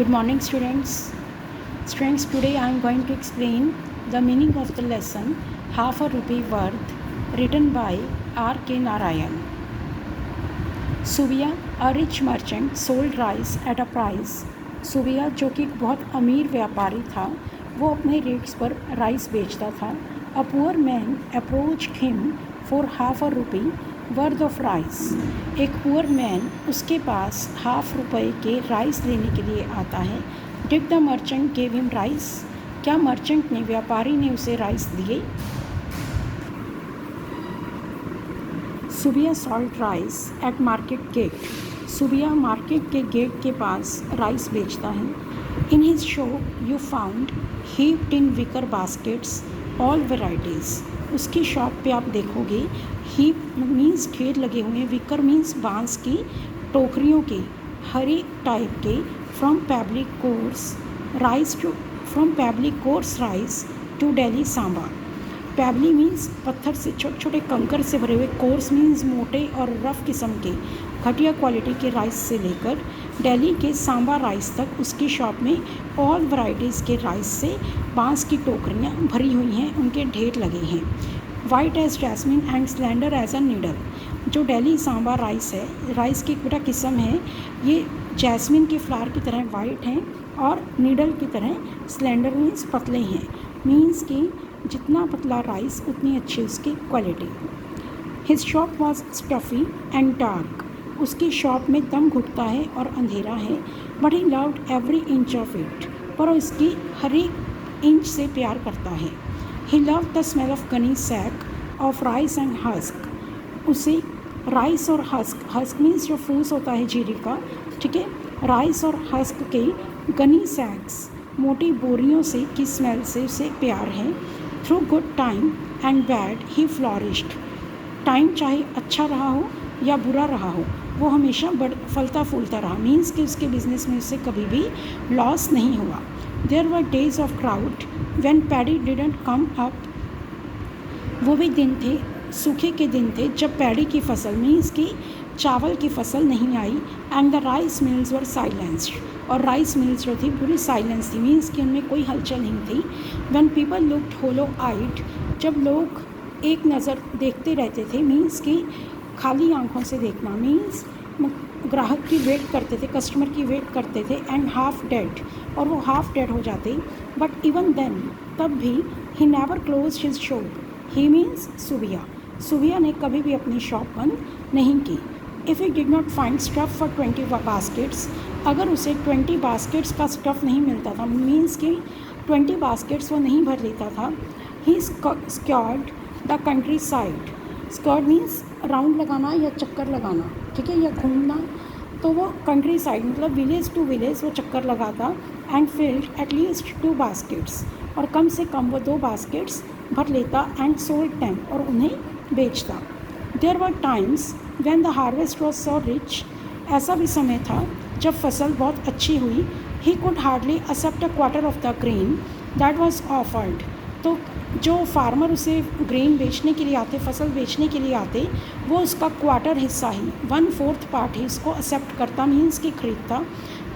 Good morning, students. Students, today I am going to explain the meaning of the lesson Half a Rupee Worth, written by R.K. Narayan. सुबिया, a rich merchant, sold rice at a price. सुबिया, जो कि एक बहुत अमीर व्यापारी था, वो अपने rates पर राइस बेचता था. A poor man approached him for half a rupee worth of rice. एक पुअर मैन उसके पास ₹1/2 के राइस लेने के लिए आता है. Did the merchant gave him rice? क्या मर्चेंट ने, व्यापारी ने उसे राइस दिए? Subbiah sold rice at market gate. Subbiah market के गेट के पास राइस बेचता है. In his shop you found heaped in wicker baskets all varieties. उसकी शॉप पे आप देखोगे हीप मीन्स ढेर लगे हुए, विकर मीन्स बांस की टोकरियों के, हर एक टाइप के, from pebbly coarse rice to Delhi samba. Pebbly means पत्थर से, छोटे छोटे कंकर से भरे हुए, कोर्स मीन्स मोटे और रफ़ किस्म के घटिया क्वालिटी के राइस से लेकर दिल्ली के सांबा राइस तक उसकी शॉप में ऑल वैरायटीज़ के राइस से बांस की टोकरियाँ भरी हुई हैं, उनके ढेर लगे हैं. White as jasmine and slender as a needle. जो दिल्ली सांबा राइस है, राइस की एक बड़ा किस्म है, ये जैस्मिन के फ्लावर की तरह वाइट हैं और नीडल की तरह स्लेंडर मीन्स पतले हैं, मीन्स कि जितना पतला राइस उतनी अच्छी उसकी quality. His shop was stuffy and dark. उसकी शॉप में दम घुटता है और अंधेरा है. But he loved every inch of it. पर उसकी हर एक इंच से प्यार करता है. He loved the smell of gunny sack of rice and husk. उसे राइस और हस्क मीन्स जो फूस होता है जीरे का, ठीक है, राइस और हस्क के गनी सैक्स, मोटी बोरियों से की स्मेल से उसे प्यार है. Through good time and bad he flourished. Time चाहे अच्छा रहा हो या बुरा रहा हो, वो हमेशा फलता फूलता रहा, मीन्स कि उसके बिजनेस में उससे कभी भी लॉस नहीं हुआ. There were days of crowd when paddy didn't come up. वो भी दिन थे, सूखे के दिन थे, जब पैडी की फसल मीन्स कि चावल की फसल नहीं आई. And the rice mills were silenced. और राइस मिल्स जो थी पूरी साइलेंस थी, मीन्स कि उनमें कोई हलचल नहीं थी. व्हेन पीपल लुक्ड होलो आइड. जब लोग एक नज़र देखते रहते थे, मीन्स कि खाली आंखों से देखना, मीन्स ग्राहक की वेट करते थे, कस्टमर की वेट करते थे. एंड हाफ डेड, और वो हाफ डेड हो जाते. बट इवन देन, तब भी, he never close his shop. He means Subbiah. Subbiah ने कभी भी अपनी शॉप बंद नहीं की. If he did not find stuff for 20 baskets. अगर उसे 20 बास्केट्स का स्टफ़ नहीं मिलता था, मीन्स कि 20 बास्केट्स वो नहीं भर लेता था. He scoured the countryside. Scoured means round लगाना या चक्कर लगाना, ठीक है, या घूमना. तो वो कंट्री साइड मतलब विलेज टू विलेज वो चक्कर लगाता. And field at least 2 baskets. और कम से कम वो 2 बास्केट्स भर लेता. एंड सोल्ड टेम, और उन्हें बेचता. There were times when the harvest was so rich. ऐसा भी समय था जब फसल बहुत अच्छी हुई. He could hardly accept a quarter of the grain that was offered. तो जो फार्मर उसे ग्रेन बेचने के लिए आते, फसल बेचने के लिए आते, वो उसका क्वार्टर हिस्सा ही, 1/4 पार्ट ही उसको एक्सेप्ट करता, मीन्स कि खरीदता.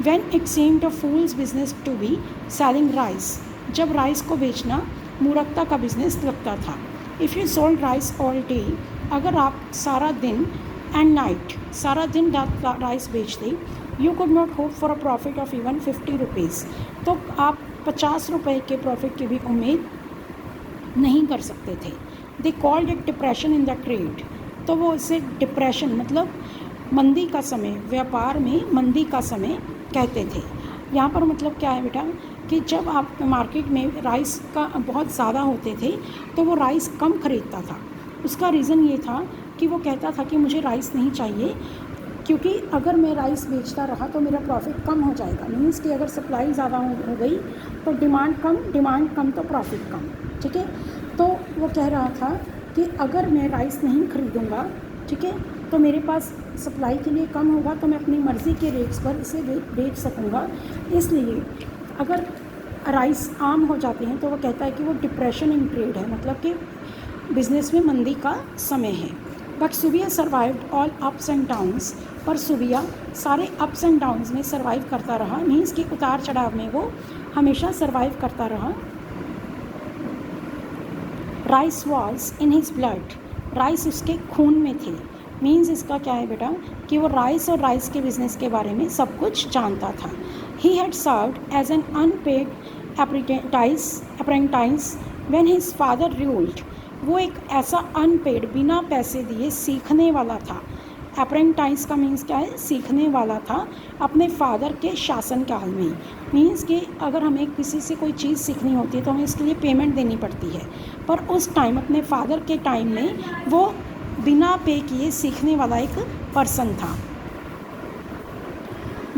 When it seemed a fool's business to be selling rice. जब राइस को बेचना मूर्खता का बिजनेस लगता था. If you sold rice all day. अगर आप सारा दिन एंड नाइट, सारा दिन रात राइस बेचते, you could not hope for a profit of even 50 rupees. तो आप 50 रुपये के प्रॉफिट की भी उम्मीद नहीं कर सकते थे. They called it depression in the trade. तो वो इसे डिप्रेशन मतलब मंदी का समय, व्यापार में मंदी का समय कहते थे. यहाँ पर मतलब क्या है बेटा, कि जब आप मार्केट में राइस का बहुत ज़्यादा होते थे तो वो राइस कम खरीदता था. उसका रीज़न ये था कि वो कहता था कि मुझे राइस नहीं चाहिए, क्योंकि अगर मैं राइस बेचता रहा तो मेरा प्रॉफिट कम हो जाएगा. मीन्स कि अगर सप्लाई ज़्यादा हो गई तो डिमांड कम तो प्रॉफिट कम, ठीक है. तो वो कह रहा था कि अगर मैं राइस नहीं खरीदूँगा, ठीक है, तो मेरे पास सप्लाई के लिए कम होगा, तो मैं अपनी मर्ज़ी के रेट्स पर इसे बेच सकूँगा. इसलिए अगर राइस आम हो जाते हैं तो वो कहता है कि वो डिप्रेशन इन ट्रेड है, मतलब कि बिज़नेस में मंदी का समय है. But सुबिया survived all ups and downs, पर सुबिया सारे अप्स एंड डाउन्स में सर्वाइव करता रहा, मीन्स कि उतार चढ़ाव में वो हमेशा सर्वाइव करता रहा। Rice was in his blood, rice उसके खून में थे, मीन्स इसका क्या है बेटा कि वो राइस और राइस के बिजनेस के बारे में सब कुछ जानता था। He had served as an unpaid apprentice when his father ruled, वो एक ऐसा अनपेड बिना पैसे दिए सीखने वाला था। अप्रेंटाइज का मीन्स क्या है, सीखने वाला था अपने फादर के शासनकाल में। मीन्स कि अगर हमें किसी से कोई चीज़ सीखनी होती है तो हमें इसके लिए पेमेंट देनी पड़ती है, पर उस टाइम अपने फादर के टाइम में वो बिना पे किए सीखने वाला एक पर्सन था।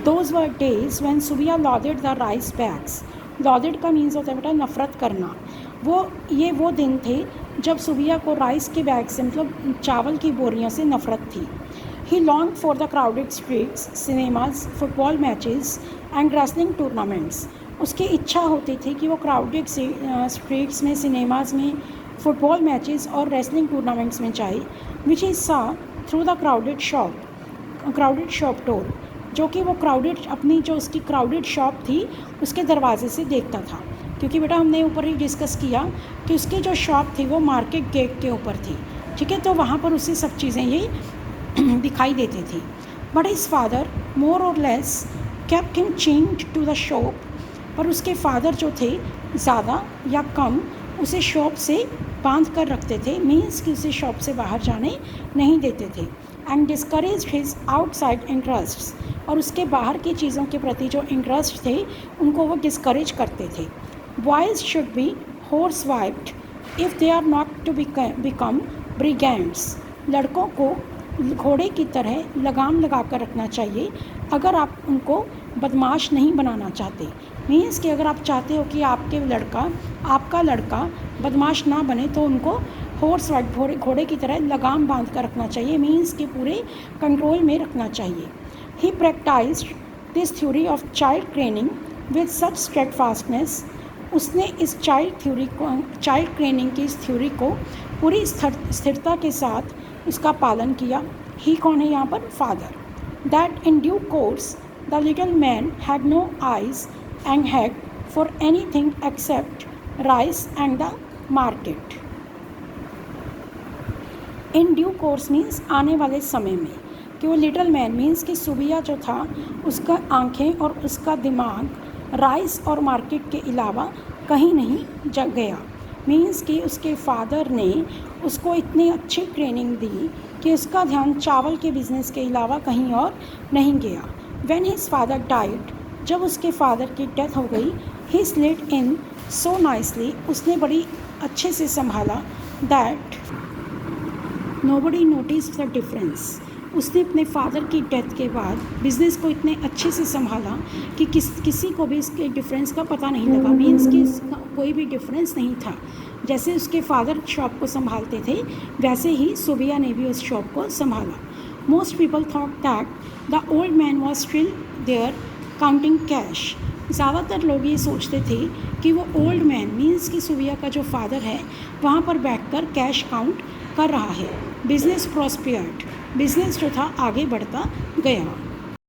Those were days when सुबिया loaded the rice bags, loaded का मीन्स होता है बेटा नफ़रत करना। वो दिन थे जब सुबिया को राइस के बैग से मतलब चावल की बोरियों से नफ़रत थी। He longed for the crowded streets, cinemas, football matches and wrestling tournaments, उसकी इच्छा होती थी कि वो क्राउडेड स्ट्रीट्स में, सिनेमाज में, फुटबॉल मैचेस और रेसलिंग टूर्नामेंट्स में जाए, which he saw through the crowded shop door, जो कि वो अपनी जो उसकी क्राउडेड शॉप थी उसके दरवाजे से देखता था। क्योंकि बेटा हमने ऊपर ही डिस्कस किया कि उसकी जो शॉप थी वो मार्केट गेट के ऊपर थी, ठीक है, तो वहाँ पर उसे सब चीज़ें ये दिखाई देती थी। बट हिज फादर मोर और less kept him chained to the shop, पर उसके फादर जो थे ज़्यादा या कम उसे शॉप से बांध कर रखते थे, मीन्स कि उसे शॉप से बाहर जाने नहीं देते थे। And discourage his outside interests, और उसके बाहर की चीज़ों के प्रति जो इंटरेस्ट थे उनको वो डिस्करेज करते थे। Boys should be horsewhipped if they are not to become brigands, लड़कों को घोड़े की तरह लगाम लगा कर रखना चाहिए अगर आप उनको बदमाश नहीं बनाना चाहते। मीन्स कि अगर आप चाहते हो कि आपका लड़का बदमाश ना बने तो उनको हॉर्स वाइड घोड़े की तरह लगाम बांध कर रखना चाहिए, मीन्स कि पूरे कंट्रोल में रखना चाहिए। He practised this theory of child training with such steadfastness, उसने इस चाइल्ड ट्रेनिंग की इस थ्योरी को पूरी स्थिरता के साथ इसका पालन किया। ही कौन है यहाँ पर, father. That in due course the little man had no eyes and head for anything except rice and the market. In due course means आने वाले समय में, कि वो लिटिल मैन मीन्स कि सुबिया जो था उसका आंखें और उसका दिमाग राइस और मार्केट के अलावा कहीं नहीं जग गया। मीन्स कि उसके फादर ने उसको इतनी अच्छी ट्रेनिंग दी कि उसका ध्यान चावल के बिज़नेस के अलावा कहीं और नहीं गया। व्हेन हिज फादर डाइड, जब उसके फादर की डेथ हो गई, ही स्लिड इन सो नाइसली, उसने बड़ी अच्छे से संभाला, that nobody notice the difference, उसने अपने फादर की डेथ के बाद बिज़नेस को इतने अच्छे से संभाला कि किसी को भी इसके डिफरेंस का पता नहीं लगा। मीन्स कि कोई भी डिफरेंस नहीं था। जैसे उसके फादर शॉप को संभालते थे वैसे ही सुबिया ने भी उस शॉप को संभाला। Most people thought that the old man was still there counting cash, ज़्यादातर लोग ये सोचते थे कि वो ओल्ड मैन मीन्स कि सुबिया का जो फादर है वहाँ पर बैठकर कैश काउंट कर रहा है। बिजनेस प्रॉस्पेयर्ड, बिजनेस जो था आगे बढ़ता गया।